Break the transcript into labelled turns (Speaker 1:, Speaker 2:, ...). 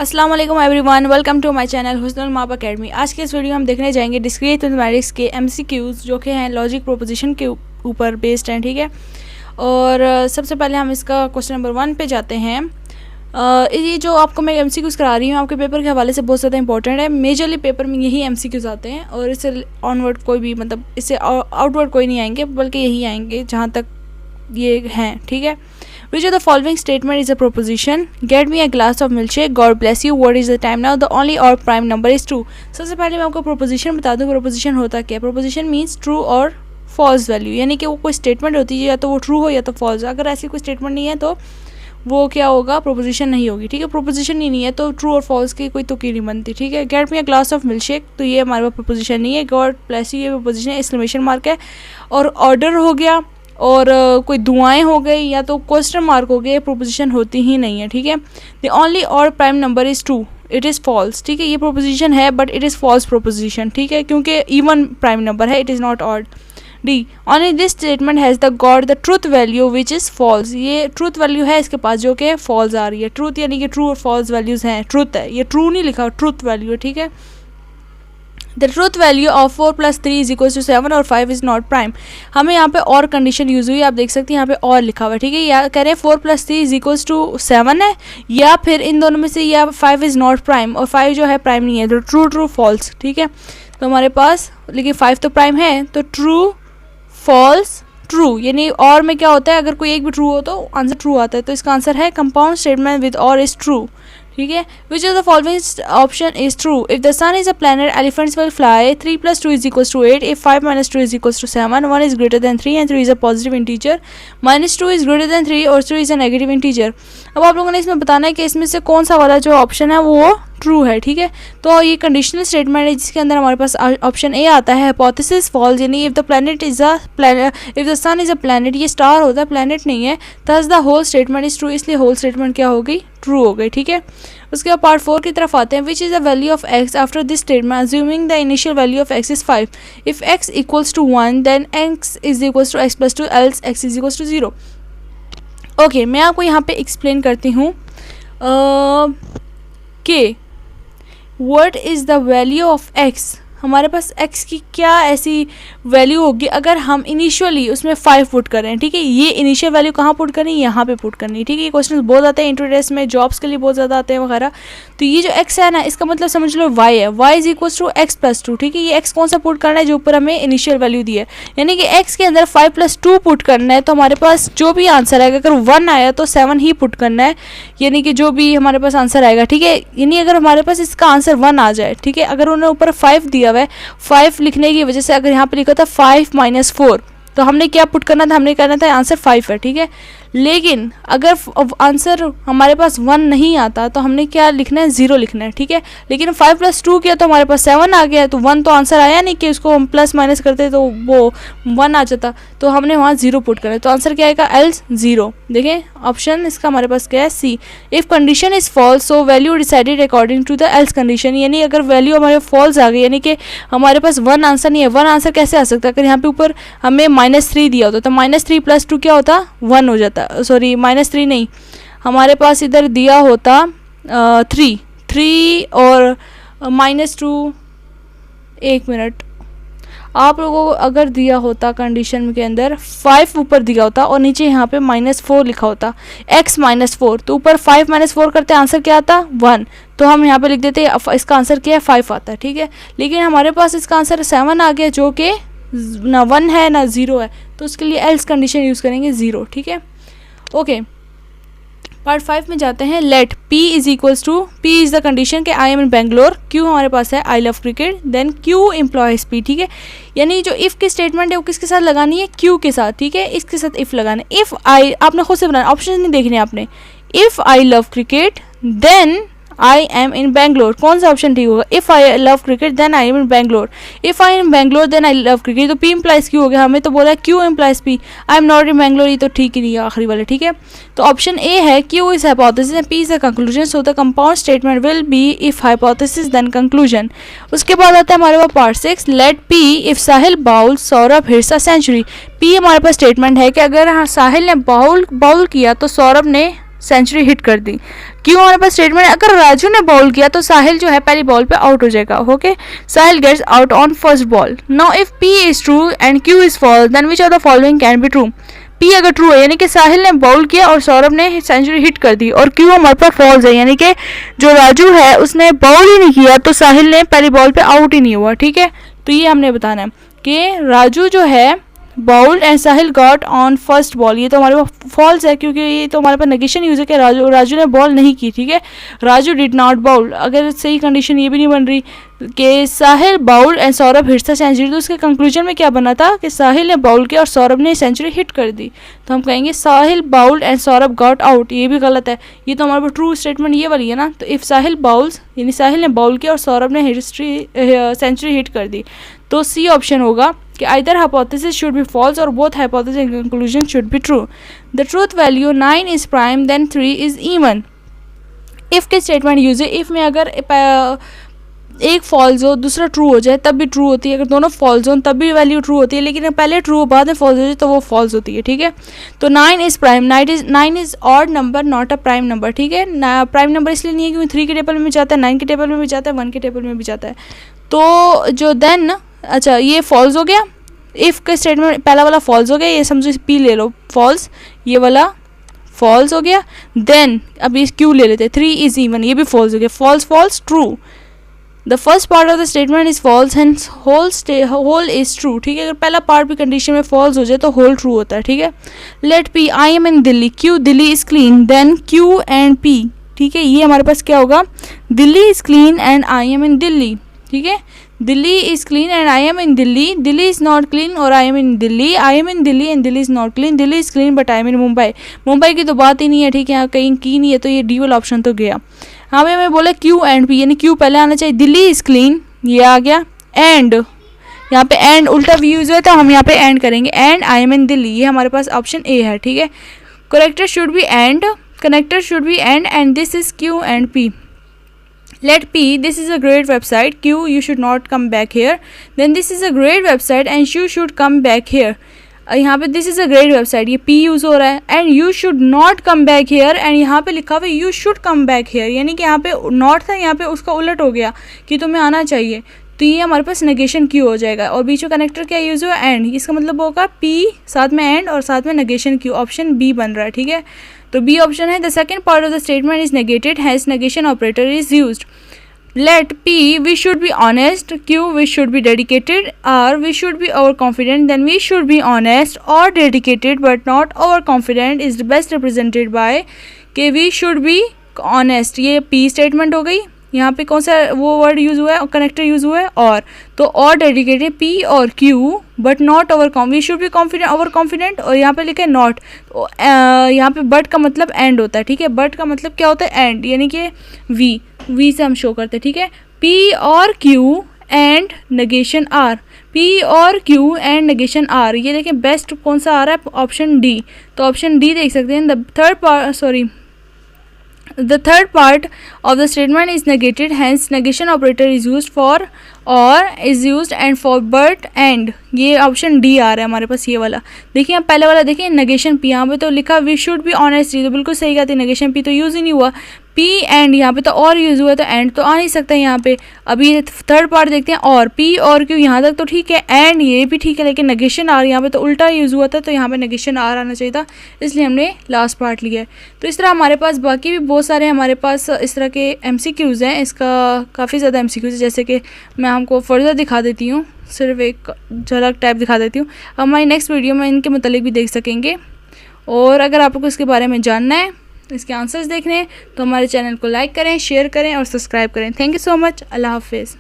Speaker 1: अस्सलाम वालेकुम everyone, welcome to my channel Husnul Maab academy. आज के इस वीडियो में हम देखने जाएंगे डिस्क्रीट मैथमेटिक्स के MCQs जो कि हैं लॉजिक प्रोपोजिशन के ऊपर बेस्ड हैं, ठीक है। और सबसे पहले हम इसका क्वेश्चन नंबर 1 पे जाते हैं। ये जो आपको मैं MCQs करा रही हूँ आपके पेपर के हवाले से बहुत ज़्यादा इंपॉर्टेंट है। मेजरली पेपर में यही MCQs आते हैं और इससे ऑनवर्ड कोई भी मतलब इससे आउटवर्ड कोई नहीं आएंगे, बल्कि यही आएंगे जहाँ तक ये हैं, ठीक है। Which of the following statement is a proposition? Get me a glass of milkshake. God bless you. What is the time now? The only odd prime number is true. सबसे पहले मैं आपको proposition बता दूँ। proposition होता क्या है? proposition means true और false value, यानी कि वो कोई statement होती है या तो वो true हो या तो false। अगर ऐसी कोई statement नहीं है तो वो क्या होगा? proposition नहीं होगी, ठीक है। proposition ही नहीं है तो true और false की कोई तुकी नहीं बनती, ठीक है। Get me a glass of milkshake, तो ये हमारे पास proposition नहीं है। God bless you ये proposition है, exclamation mark है। और order हो गया और कोई दुआएं हो गई या तो क्वेश्चन मार्क हो गए, प्रोपोजिशन होती ही नहीं है, ठीक है। द ओनली और prime number is true, it is false, ठीक है। ये प्रोपोजिशन है but it is false proposition, ठीक है, क्योंकि इवन प्राइम नंबर है, it is not odd. The only this statement has the got the truth value which is false, ये truth value है इसके पास जो कि फॉल्स आ रही है। ट्रूथ यानी कि ट्रू और फॉल्स वैल्यूज़ हैं, ट्रूथ है, ये ट्रू नहीं लिखा, ट्रूथ वैल्यू है, ठीक है। द ट्रूथ वैल्यू ऑफ 4 + 3 = 7 और 5 इज़ नॉट प्राइम। हमें यहाँ पे और कंडीशन यूज़ हुई, आप देख सकते हैं यहाँ पे और लिखा हुआ है, ठीक है। या कह रहे हैं 4 + 3 = 7 है, या फिर इन दोनों में से या 5 इज़ नॉट प्राइम, और 5 जो है प्राइम नहीं है, तो ट्रू ट्रू फॉल्स, ठीक है। तो हमारे पास लेकिन 5 तो प्राइम है, तो ट्रू फॉल्स ट्रू, यानी और में क्या होता है, अगर कोई एक भी ट्रू हो तो आंसर ट्रू आता है, तो इसका आंसर है कंपाउंड स्टेटमेंट विद और इज़ ट्रू, ठीक है। Which of the following option is true? If the sun is a planet elephants will fly, 3 + 2 = 8, if 5 - 2 = 7, 1 is greater than 3 and 3 is a positive integer, -2 is greater than 3 और 3 is a negative integer। अब आप लोगों ने इसमें बताना है कि इसमें से कौन सा वाला जो ऑप्शन है वो ट्रू है, ठीक है। तो ये कंडीशनल स्टेटमेंट है जिसके अंदर हमारे पास ऑप्शन ए आता है, हाइपोथेसिस फॉल्स, यानी if the planet is a planet, if the sun is a planet, ये स्टार होता है, प्लैनेट नहीं है, thus the whole statement is true, इसलिए होल स्टेटमेंट क्या हो गई? ट्रू हो गई, ठीक है। उसके बाद पार्ट 4 की तरफ आते हैं। Which is the value of x after this statement assuming the initial value of x is 5, if x equals to 1 then x is equals to x + 2 else x is equals to 0। Okay, मैं आपको यहाँ पे explain करती हूँ कि what is the value of x. हमारे पास x की क्या ऐसी वैल्यू होगी अगर हम इनिशियली उसमें 5 पुट करें, ठीक है। ये इनिशियल वैल्यू कहाँ पुट करनी है? यहाँ पे पुट करनी है, ठीक है। ये क्वेश्चन बहुत आते हैं इंटर टेस्ट में, जॉब्स के लिए बहुत ज़्यादा आते हैं वगैरह। तो ये जो x है ना, इसका मतलब समझ लो y है, y is equals to x + 2, ठीक है। ये x कौन सा पुट करना है? जो ऊपर हमें इनिशियल वैल्यू दी है, यानी कि x के अंदर 5 + 2 पुट करना है। तो हमारे पास जो भी आंसर आएगा, अगर 1 आया तो 7 ही पुट करना है, यानी कि जो भी हमारे पास आंसर आएगा, ठीक है। यानी अगर हमारे पास इसका आंसर 1 आ जाए, ठीक है, अगर उन्होंने ऊपर 5 दिया हुआ है, 5 लिखने की वजह से अगर यहाँ पे लिखा था 5 - 4, तो हमने क्या पुट करना था? हमने कहना था आंसर 5 है, ठीक है। लेकिन अगर आंसर हमारे पास 1 नहीं आता तो हमने क्या लिखना है? 0 लिखना है, ठीक है। लेकिन 5 + 2 किया तो हमारे पास 7 आ गया, तो 1 तो आंसर आया नहीं कि उसको हम प्लस माइनस करते तो वो 1 आ जाता, तो हमने वहाँ 0 पुट करना है। तो आंसर क्या आएगा? एल्स 0। देखें ऑप्शन इसका हमारे पास क्या है? C. If condition is false so value decided according to the else condition, यानी अगर वैल्यू हमारे फॉल्स आ गई, यानी कि हमारे पास 1 आंसर नहीं है। 1 आंसर कैसे आ सकता है? अगर यहाँ पे ऊपर हमें -3 दिया होता तो -3 + 2 क्या होता? 1 हो जाता। सॉरी, -3 नहीं, हमारे पास इधर दिया होता 3 और -2। एक मिनट, आप लोगों को अगर दिया होता कंडीशन के अंदर 5 ऊपर दिया होता और नीचे यहाँ पे -4 लिखा होता, x - 4, तो ऊपर 5 - 4 करते आंसर क्या आता? 1, तो हम यहाँ पे लिख देते इसका आंसर क्या है? 5 आता है, ठीक है। लेकिन हमारे पास इसका आंसर 7 आ गया, जो कि ना 1 है ना 0 है, तो उसके लिए एल्स कंडीशन यूज़ करेंगे 0, ठीक है। ओके, पार्ट 5 में जाते हैं। Let p is equals to, p is the condition कि I am in Bangalore, q हमारे पास है I love cricket, then q implies p, ठीक है। यानी जो इफ़ की स्टेटमेंट है वो किसके साथ लगानी है? q के साथ, ठीक है। इसके साथ इफ़ लगाना है। इफ़ आई, आपने खुद से बनाना, ऑप्शन नहीं देखने आपने। If I love cricket then I am in Bangalore, कौन सा ऑप्शन ठीक होगा? If I love cricket then I am in Bangalore, if I am Bangalore then I love cricket, तो p इम्प्लाइज q हो गया। हमें तो बोला q implies p, I am not in Bangalore, ये तो ठीक ही नहीं है आखिरी वाला, ठीक है। तो ऑप्शन ए है q is hypothesis and p is the conclusion, so the compound statement will be if hypothesis then conclusion. उसके बाद आता है हमारे पास part 6। Let p if Sahil bowl Saurabh hits a century, p हमारे पास स्टेटमेंट है कि अगर साहिल ने बाउल किया तो सौरभ ने सेंचुरी हिट कर दी। क्यों हमारे पास स्टेटमेंट है, अगर राजू ने बॉल किया तो साहिल जो है पहली बॉल पे आउट हो जाएगा। Okay, Sahil gets out on first ball. Now if P is true and Q is false then which of the following can be true. P अगर ट्रू है यानी कि साहिल ने बॉल किया और सौरभ ने सेंचुरी हिट कर दी, और क्यू हमारे पास फॉल्स है यानी कि जो राजू है उसने बॉल ही नहीं किया तो साहिल ने पहली बॉल पे आउट ही नहीं हुआ। ठीक है, तो ये हमने बताना है कि राजू जो है bowled and Sahil got on first ball, ये तो हमारे पास फॉल्स है क्योंकि ये तो हमारे पास नेगेशन यूज है कि राजू ने बॉल नहीं की। ठीक है, राजू डिड नॉट बाउल, अगर सही कंडीशन ये भी नहीं बन रही कि Sahil bowled and Saurabh hits the century, तो उसके कंक्लूजन में क्या बना था कि साहिल ने बाउल किया और सौरभ ने सेंचुरी हिट कर दी, तो हम कहेंगे साहिल bowled and Saurabh got out, ये भी गलत है। ये तो हमारे पास ट्रू स्टेटमेंट ये वाली है ना, तो इफ़ साहिल बाउल्स यानी साहिल ने बाउल किया और सौरभ ने सेंचुरी हिट कर दी, तो सी ऑप्शन होगा कि either hypothesis should be false or both hypothesis and conclusion should be true. The truth value 9 is prime then 3 is even. if के स्टेटमेंट यूज है, इफ़ में अगर एक फॉल्स हो दूसरा ट्रू हो जाए तब भी ट्रू होती है, अगर दोनों फॉल्स हो तब भी वैल्यू ट्रू होती है, लेकिन पहले ट्रू हो बाद में फॉल्स हो जाए तो वो फॉल्स होती है। ठीक है, तो 9 is prime, 9 is odd number not a prime number. ठीक है, प्राइम नंबर इसलिए नहीं है क्योंकि 3 के टेबल में भी जाता है, 9 के टेबल में भी जाता है, 1 के टेबल में भी जाता है। तो जो देन अच्छा ये फॉल्स हो गया, इफ़ का स्टेटमेंट पहला वाला फॉल्स हो गया, ये समझो पी ले लो फॉल्स, ये वाला फॉल्स हो गया। देन अब इस क्यू ले लेते, 3 इज इवन, ये भी फॉल्स हो गया, false false true. The first part of the statement is false hence whole is true. ठीक है, अगर पहला पार्ट भी कंडीशन में फॉल्स हो जाए तो होल ट्रू होता है। ठीक है, let P I am in Delhi, Q Delhi is clean, then Q and P. ठीक है, ये हमारे पास क्या होगा, Delhi is clean and I am in Delhi. ठीक है, Delhi is clean and I am in Delhi, Delhi is not clean और I am in Delhi, I am in Delhi and Delhi is not clean, Delhi is clean but I am in Mumbai. Mumbai की तो बात ही नहीं है। ठीक है, यहाँ कहीं की नहीं है, तो ये डी वाला ऑप्शन तो गया। हाँ भाई, हमें बोला क्यू एंड पी यानी क्यू पहले आना चाहिए, दिल्ली इज क्लीन ये आ गया, एंड यहाँ पे एंड उल्टा वी यूज है तो हम यहाँ पे एंड करेंगे, and I am in Delhi, ये हमारे पास ऑप्शन ए है। ठीक है, character should be and, connector should be and this is Q and P. Let P, this is a great website, Q, you should not come back here, then this is a great website and you should come back here। यहाँ पे this is a great website, ये P use हो रहा है, and you should not come back here, and यहाँ पे लिखा हुआ you should come back here, यानी कि यहाँ पे not था, यहाँ पे उसका उलट हो गया कि तुम्हें आना चाहिए, तो ये हमारे पास नेगेशन क्यू हो जाएगा। और बीच में कनेक्टर क्या यूज़ हुआ, एंड, इसका मतलब होगा P साथ में एंड और साथ में नेगेशन क्यू, ऑप्शन बी बन रहा है। ठीक है, तो बी ऑप्शन है। The second part of the statement is negated, has negation operator is used. Let P, we should be honest, Q, we should be dedicated, R, we should be overconfident, then we should be honest or dedicated but not overconfident is best represented by कि we should be honest। ये P statement हो गई, यहाँ पे कौन सा वो word use हुआ है और कनेक्टर यूज़ हुआ है और, तो और डेडिकेटेड P और Q but not over we should be confident over confident, और यहाँ पे लिखा है नॉट, तो यहाँ पे बट का मतलब एंड होता है। ठीक है, बट का मतलब क्या होता है, एंड, यानी कि वी से हम शो करते हैं। ठीक है, P और Q and negation R, P और Q एंड नेगेशन आर, ये देखें बेस्ट कौन सा आ रहा है, ऑप्शन डी, तो ऑप्शन डी देख सकते हैं। The third part of the statement is negated, hence negation operator is used for or is used and for but and, ये ऑप्शन डी आ रहा है हमारे पास, ये वाला देखिए। आप पहले वाला देखिए नेगेशन पी, यहाँ पे तो लिखा वी शुड बी ऑनेस्ट, तो बिल्कुल सही कहती है, नेगेशन पी तो यूज़ ही नहीं हुआ, पी एंड यहाँ पे तो और यूज़ हुआ, तो एंड तो आ नहीं सकता यहाँ पे। अभी थर्ड पार्ट देखते हैं, और पी और क्यू यहाँ तक तो ठीक है, एंड ये भी ठीक है, लेकिन नेगेशन आर यहाँ पे तो उल्टा यूज़ हुआ था, तो यहाँ पे नेगेशन आर आना चाहिए था, इसलिए हमने लास्ट पार्ट लिया है। तो इस तरह हमारे पास बाकी भी बहुत सारे हमारे पास इस तरह के MCQs हैं, इसका काफ़ी ज़्यादा MCQs है, जैसे कि मैं हमको फर्दर दिखा देती हूँ, सिर्फ एक झलक टाइप दिखा देती हूँ, हमारी नेक्स्ट वीडियो में इनके मुतालिक भी देख सकेंगे। और अगर आपको इसके बारे में जानना है, इसके आंसर्स देखने हैं, तो हमारे चैनल को लाइक करें, शेयर करें और सब्सक्राइब करें। थैंक यू सो मच, अल्लाह हाफिज़।